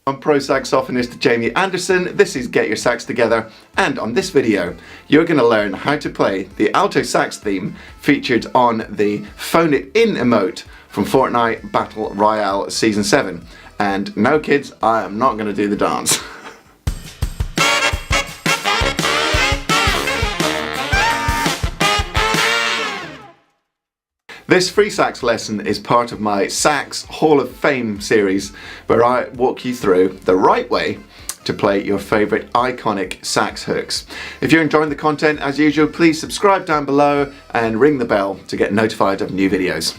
I'm pro saxophonist Jamie Anderson. This is Get Your Sax Together, and on this video you're going to learn how to play the alto sax theme featured on the Phone It In emote from Fortnite Battle Royale Season 7. And no kids, I am not going to do the dance. This free sax lesson is part of my Sax Hall of Fame series, where I walk you through the right way to play your favourite iconic sax hooks. If you're enjoying the content, as usual, please subscribe down below and ring the bell to get notified of new videos.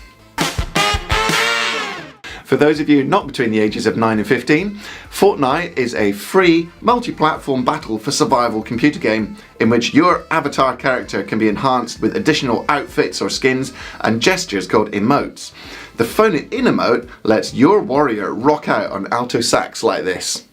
For those of you not between the ages of 9 and 15, Fortnite is a free multi-platform battle for survival computer game in which your avatar character can be enhanced with additional outfits or skins and gestures called emotes. The Phone It In emote lets your warrior rock out on alto sax like this.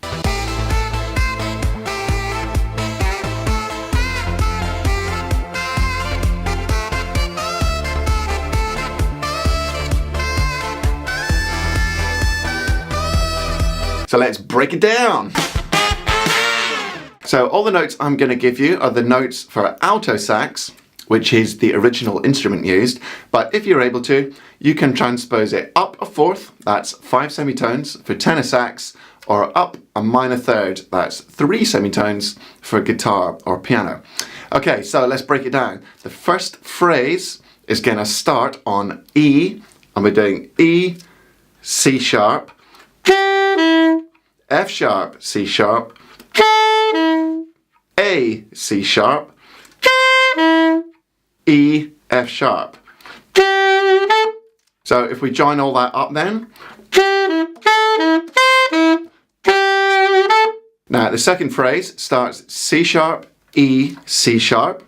So let's break it down. So all the notes I'm going to give you are the notes for alto sax, which is the original instrument used, but if you're able to, you can transpose it up a fourth, that's 5 semitones for tenor sax, or up a minor third, that's 3 semitones for guitar or piano. Okay, so let's break it down. The first phrase is going to start on E, and we're doing E, C sharp, F sharp, C sharp, A, C sharp, E, F sharp. So if we join all that up then. Now the second phrase starts C sharp, E, C sharp,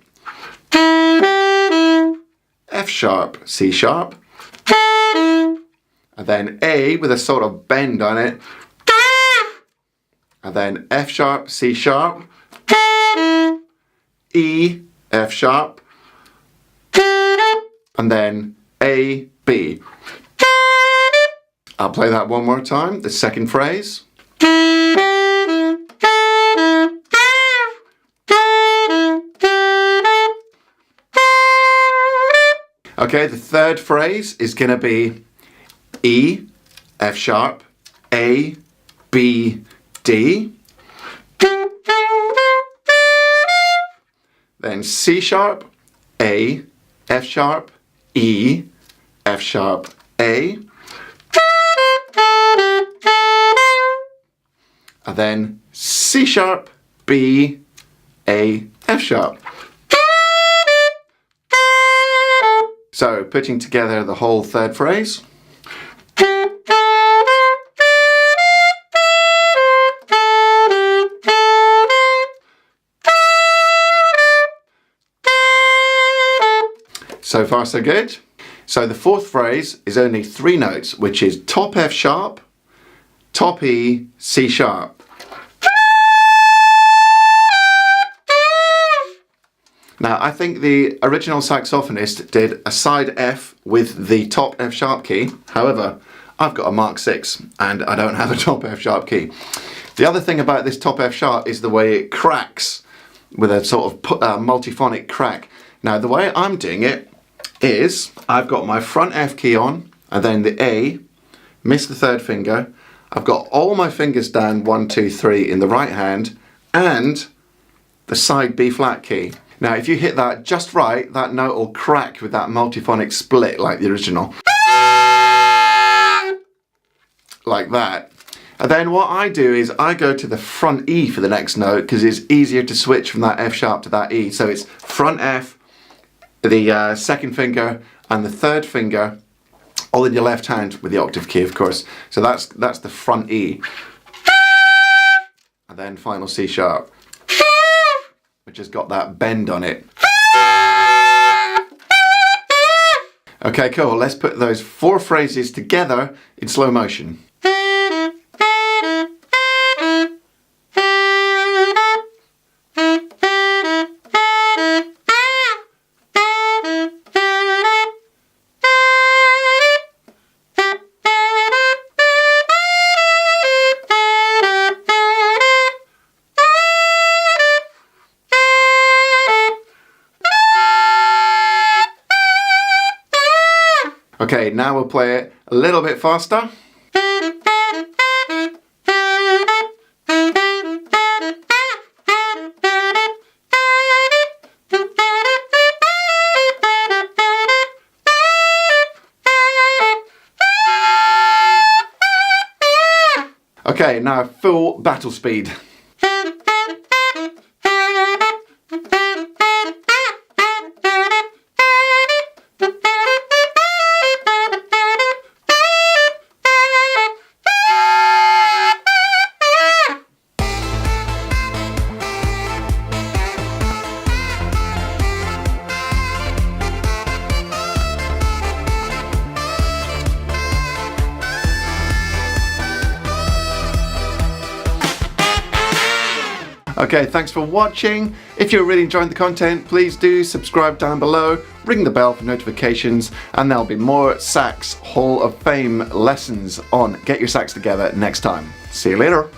F sharp, C sharp, and then A with a sort of bend on it, and then F sharp, C sharp, E, F sharp, and then A, B. I'll play that one more time, the second phrase. Okay, the third phrase is going to be E, F sharp, A, B, D, then C sharp, A, F sharp, E, F sharp, A, and then C sharp, B, A, F sharp. So putting together the whole third phrase. So far so good. So the fourth phrase is only 3 notes, which is top F sharp, top E, C sharp. Now I think the original saxophonist did a side F with the top F sharp key. However, I've got a Mark 6 and I don't have a top F sharp key. The other thing about this top F sharp is the way it cracks with a sort of multiphonic crack. Now the way I'm doing it is I've got my front F key on and then the A, miss the third finger. I've got all my fingers down 1, 2, 3 in the right hand and the side B flat key. Now if you hit that just right, that note will crack with that multiphonic split like the original. Like that. And then what I do is I go to the front E for the next note because it's easier to switch from that F sharp to that E. So it's front F, the second finger and the third finger, all in your left hand with the octave key, of course. So that's the front E. And then final C sharp, which has got that bend on it. Okay, cool. Let's put those 4 phrases together in slow motion. Okay, now we'll play it a little bit faster. Okay, now full battle speed. Okay, thanks for watching. If you're really enjoying the content, please do subscribe down below, ring the bell for notifications, and there'll be more Sax Hall of Fame lessons on Get Your Sax Together next time. See you later.